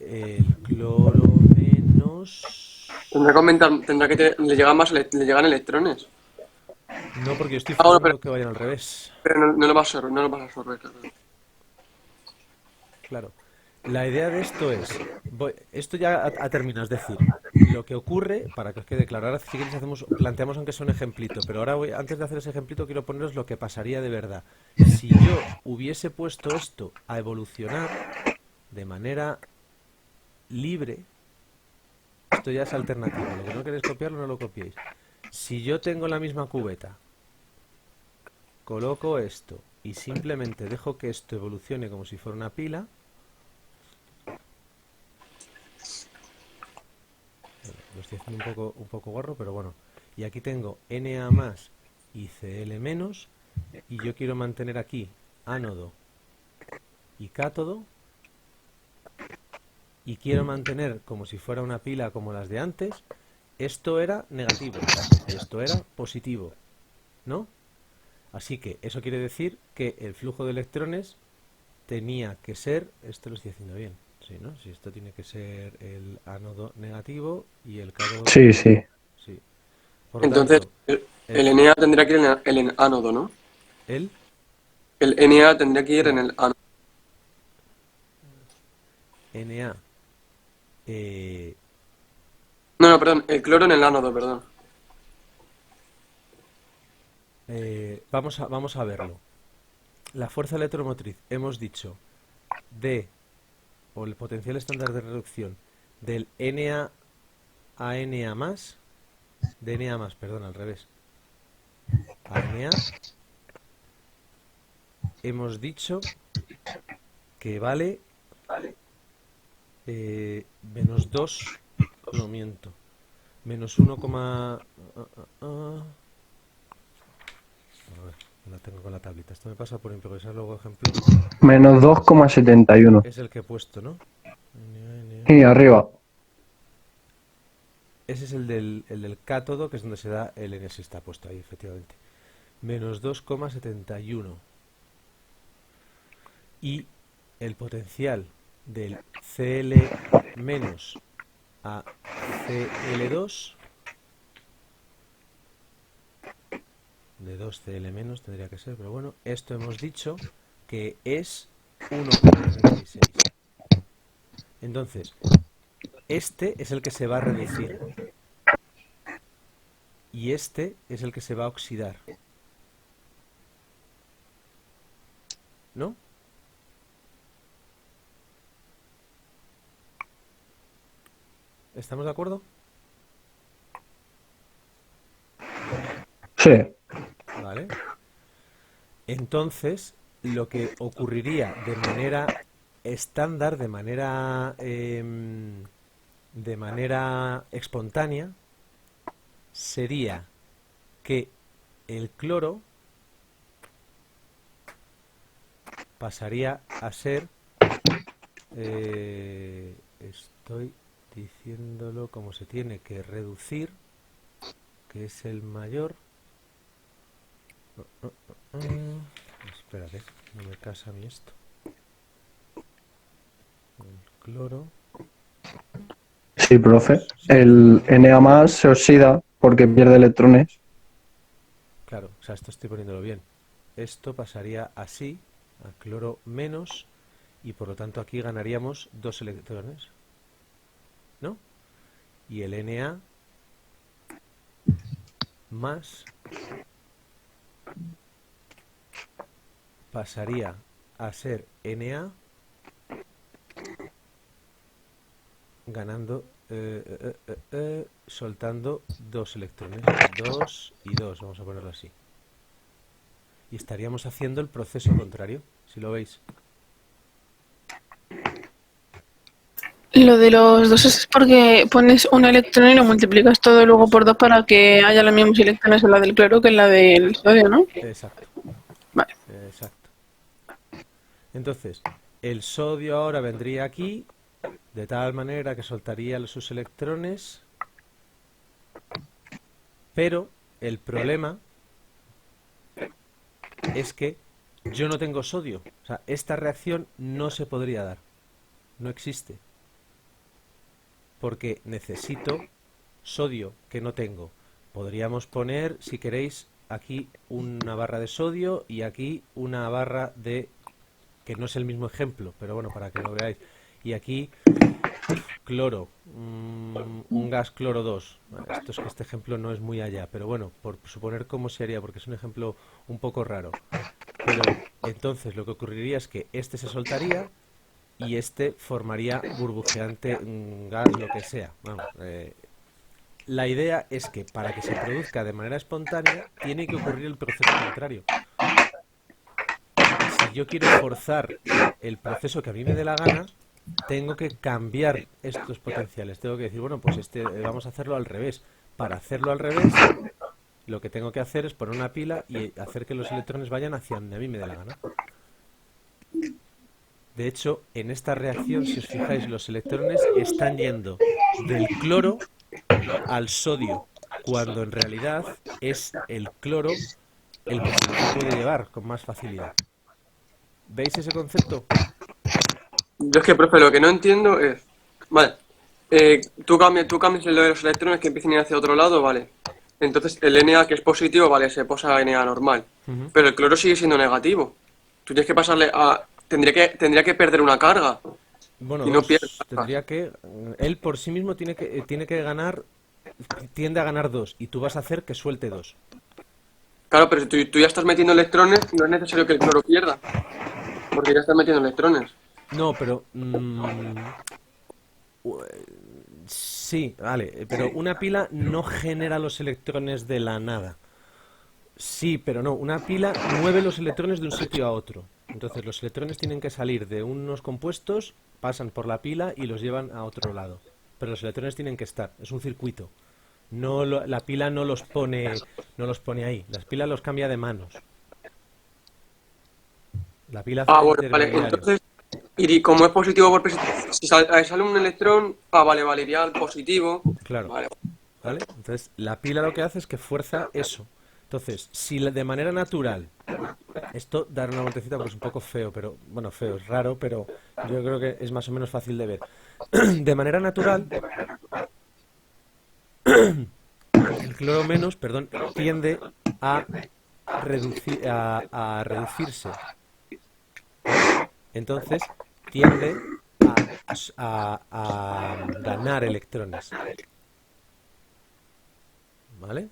El cloro menos... Le llegan le llegan electrones. No, porque yo estoy Ah, bueno, forzando que vayan al revés. pero no lo vas a absorber, no lo vas a absorber, claro. Claro. La idea de esto es, esto ya ha terminado, es decir, lo que ocurre, para que os quede claro, ahora si queréis planteamos aunque sea un ejemplito, pero ahora antes de hacer ese ejemplito quiero poneros lo que pasaría de verdad. Si yo hubiese puesto esto a evolucionar de manera libre, esto ya es alternativo, lo que no queréis copiarlo no lo copiéis. Si yo tengo la misma cubeta, coloco esto y simplemente dejo que esto evolucione como si fuera una pila, lo estoy haciendo un poco guarro, pero bueno. Y aquí tengo Na más y Cl menos, y yo quiero mantener aquí ánodo y cátodo, y quiero mantener como si fuera una pila como las de antes. Esto era negativo y esto era positivo, ¿no? Así que eso quiere decir que el flujo de electrones tenía que ser, esto lo estoy haciendo bien, sí, ¿no? Si esto tiene que ser el ánodo negativo y el cátodo Sí, positivo, sí. sí. Por lo Entonces, tanto, el Na tendría que ir en el ánodo, ¿no? el El Na tendría que ir en no, el ánodo. Na, eh, No, perdón, el cloro en el ánodo, perdón. vamos a verlo. La fuerza electromotriz, hemos dicho, D, o el potencial estándar de reducción, del Na a Na más, de Na más, perdón, al revés, a Na, hemos dicho que vale menos 2, no miento, menos 1, a ver, la tengo con la tablita. Esto me pasa por improvisar luego ejemplo. Menos 2,71. Es el que he puesto, ¿no? Y arriba. Ese es el del cátodo, que es donde se da el N, si está puesto ahí, efectivamente. Menos 2,71. Y el potencial del Cl menos a Cl2, de 2Cl menos tendría que ser, pero bueno, esto hemos dicho que es 1,36. Entonces, este es el que se va a reducir y este es el que se va a oxidar, ¿no? ¿Estamos de acuerdo? Sí. Vale. Entonces, lo que ocurriría de manera estándar, de manera espontánea, sería que el cloro pasaría a ser, estoy diciéndolo como se tiene que reducir, que es el mayor. Espérate, no me casa a mí esto. El cloro. Sí, profe. El Na más se oxida porque pierde electrones. Claro, o sea, esto estoy poniéndolo bien. Esto pasaría así, a cloro menos, y por lo tanto aquí ganaríamos 2 electrones, ¿no? Y el Na más pasaría a ser Na ganando, soltando 2 electrones, 2 y 2, vamos a ponerlo así. Y estaríamos haciendo el proceso contrario, si lo veis. Lo de los dos es porque pones un electrón y lo multiplicas todo luego por 2 para que haya los mismos electrones en la del cloro que en la del sodio, ¿no? Exacto, Vale. exacto. Entonces, el sodio ahora vendría aquí, de tal manera que soltaría sus electrones, pero el problema es que yo no tengo sodio. O sea, esta reacción no se podría dar. No existe. Porque necesito sodio que no tengo. Podríamos poner, si queréis, aquí una barra de sodio y aquí una barra de... que no es el mismo ejemplo, pero bueno, para que lo veáis. Y aquí cloro, un gas cloro 2. Bueno, esto es que este ejemplo no es muy allá, pero bueno, por suponer cómo se haría, porque es un ejemplo un poco raro. Pero entonces lo que ocurriría es que este se soltaría y este formaría burbujeante, gas, lo que sea. Vamos, la idea es que para que se produzca de manera espontánea tiene que ocurrir el proceso contrario. Si yo quiero forzar el proceso que a mí me dé la gana, tengo que cambiar estos potenciales. Tengo que decir, bueno, pues vamos a hacerlo al revés. Para hacerlo al revés, lo que tengo que hacer es poner una pila y hacer que los electrones vayan hacia donde a mí me dé la gana. De hecho, en esta reacción, si os fijáis, los electrones están yendo del cloro al sodio, cuando en realidad es el cloro el que se los puede llevar con más facilidad. ¿Veis ese concepto? Yo es que, profe, lo que no entiendo es... Vale, tú cambias lo de los electrones que empiecen a ir hacia otro lado, vale. Entonces el Na, que es positivo, vale, se posa a Na normal. Pero el cloro sigue siendo negativo. Tú tienes que pasarle a... Tendría que perder una carga. Bueno, Y no pierde cargas. tendría que... Él por sí mismo tiene que ganar... Tiende a ganar 2 y tú vas a hacer que suelte 2. Claro, pero si tú ya estás metiendo electrones, no es necesario que el cloro pierda. Porque ya estás metiendo electrones. No, pero... sí, vale, pero una pila no genera los electrones de la nada. Sí, pero no, una pila mueve los electrones de un sitio a otro. Entonces los electrones tienen que salir de unos compuestos, pasan por la pila y los llevan a otro lado. Pero los electrones tienen que estar, es un circuito. La pila no los pone ahí, las pilas los cambia de manos. La pila hace Bueno, vale, intermediario. entonces, y como es positivo por positivo, si sale un electrón, vale, iría al positivo. Claro. Vale. ¿Vale? Entonces, la pila lo que hace es que fuerza eso. Entonces, si de manera natural, esto dar una vueltecita porque es un poco feo, pero, bueno, feo, es raro, pero yo creo que es más o menos fácil de ver. De manera natural, el cloro menos, perdón, tiende a reducirse. Entonces, tiende a ganar electrones. ¿Vale?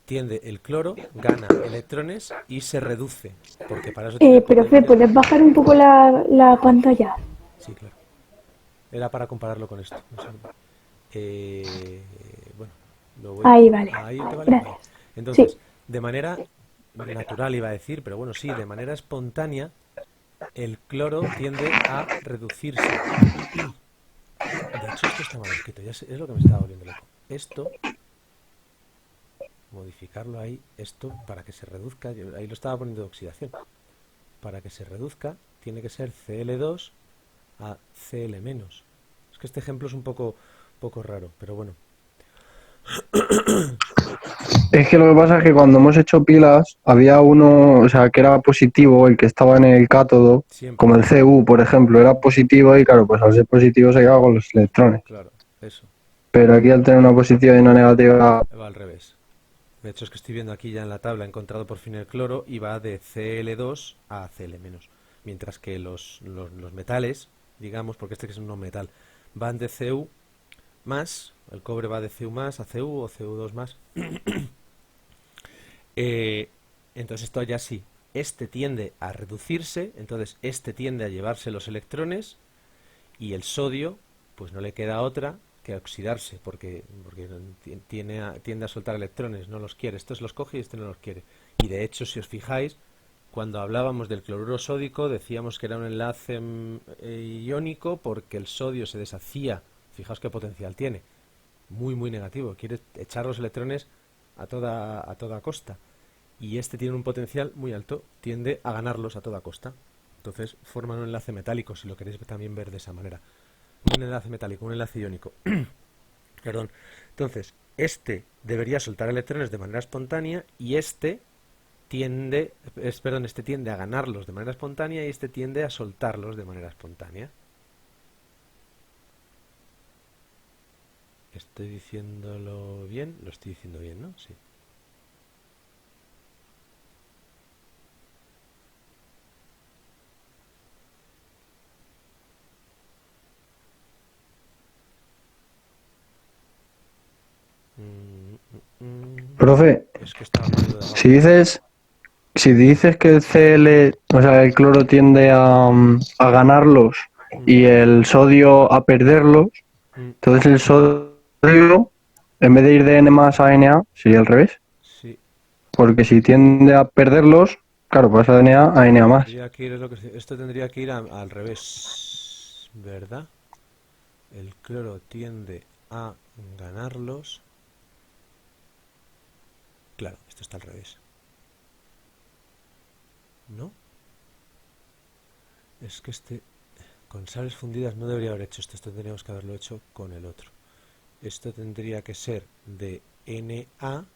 Tiende el cloro, gana electrones y se reduce. Porque para eso tiene Profe, potencia. ¿puedes bajar un poco la pantalla? Sí, claro. Era para compararlo con esto. Un segundo. Bueno, lo voy... Ahí, vale. Ahí te vale. Gracias. Vale. Entonces, Sí. de manera natural iba a decir, pero bueno, sí, de manera espontánea, el cloro tiende a reducirse. De hecho, esto está mal escrito, es lo que me estaba volviendo loco. Esto, modificarlo ahí, esto, para que se reduzca, ahí lo estaba poniendo de oxidación. Para que se reduzca, tiene que ser Cl2 a Cl-. Es que este ejemplo es un poco raro, pero bueno. Es que lo que pasa es que cuando hemos hecho pilas, había uno, o sea, que era positivo, el que estaba en el cátodo, Siempre. como el Cu, por ejemplo, era positivo y claro, pues al ser positivo se quedaba con los electrones. Claro, eso. Pero aquí al tener una positiva y una negativa, Va al revés. De hecho, es que estoy viendo aquí ya en la tabla, he encontrado por fin el cloro y va de Cl2 a Cl-. Mientras que los metales, digamos, porque este que es un no metal, van de Cu más, el cobre va de Cu más a Cu o Cu2 más. Entonces esto ya sí, este tiende a reducirse, entonces este tiende a llevarse los electrones y el sodio, pues no le queda otra que oxidarse, porque tiende a soltar electrones, no los quiere. Estos los coge y este no los quiere. Y de hecho, si os fijáis, Cuando hablábamos del cloruro sódico decíamos que era un enlace iónico porque el sodio se deshacía. Fijaos qué potencial tiene. Muy, muy negativo. Quiere echar los electrones a toda costa. Y este tiene un potencial muy alto. Tiende a ganarlos a toda costa. Entonces forman un enlace metálico, si lo queréis también ver de esa manera. Un enlace metálico, un enlace iónico. Perdón. Entonces, este debería soltar electrones de manera espontánea y este tiende a ganarlos de manera espontánea y este tiende a soltarlos de manera espontánea. ¿Estoy diciéndolo bien? Lo estoy diciendo bien, ¿no? Sí. Profe, Es que estaba poniendo de si dices que el Cl, o sea, el cloro tiende a ganarlos y el sodio a perderlos, entonces el sodio, en vez de ir de N más a Na, sería al revés. Sí. Porque si tiende a perderlos, claro, pasa de Na a Na más. Esto tendría que ir al revés, ¿verdad? El cloro tiende a ganarlos. Claro, esto está al revés. ¿No? Es que con sales fundidas no debería haber hecho esto. Esto tendríamos que haberlo hecho con el otro. Esto tendría que ser de Na.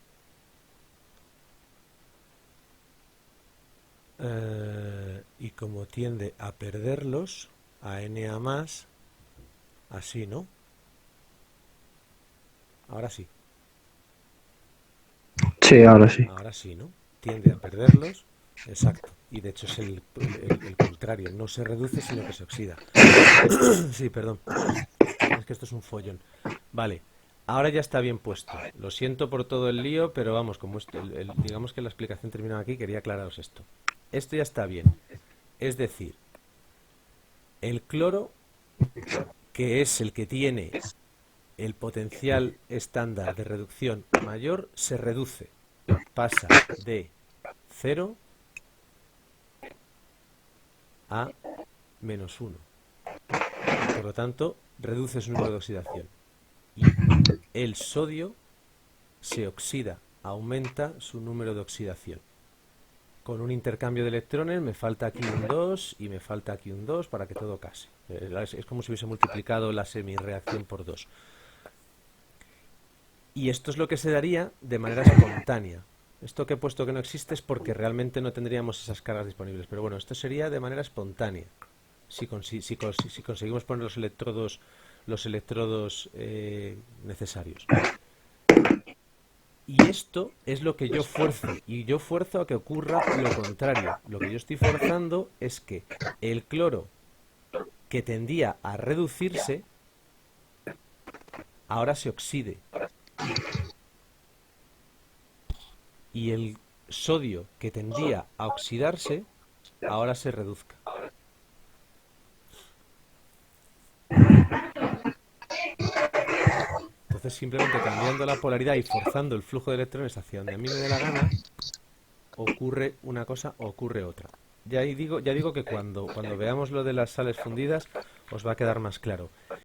Y como tiende a perderlos, a Na más, así, ¿no? Ahora sí. Sí, ahora sí. Ahora sí, ¿no? Tiende a perderlos. Exacto. Y de hecho es el contrario. No se reduce, sino que se oxida. Sí, perdón. Es que esto es un follón. Vale. Ahora ya está bien puesto. Lo siento por todo el lío, pero vamos, como digamos que la explicación terminaba aquí, quería aclararos esto. Esto ya está bien. Es decir, el cloro, que es el que tiene el potencial estándar de reducción mayor, se reduce. Pasa de 0 a -1. Por lo tanto, reduce su número de oxidación. Y el sodio se oxida, aumenta su número de oxidación. Con un intercambio de electrones me falta aquí un 2 y me falta aquí un 2 para que todo case. Es como si hubiese multiplicado la semirreacción por 2. Y esto es lo que se daría de manera espontánea. Esto que he puesto que no existe es porque realmente no tendríamos esas cargas disponibles. Pero bueno, esto sería de manera espontánea. Si conseguimos poner los electrodos necesarios. Y esto es lo que yo fuerzo. Y yo fuerzo a que ocurra lo contrario. Lo que yo estoy forzando es que el cloro que tendía a reducirse ahora se oxide. Y el sodio que tendía a oxidarse ahora se reduzca. Entonces simplemente cambiando la polaridad y forzando el flujo de electrones hacia donde a mí me dé la gana, ocurre una cosa o ocurre otra. Ya digo que cuando veamos lo de las sales fundidas os va a quedar más claro.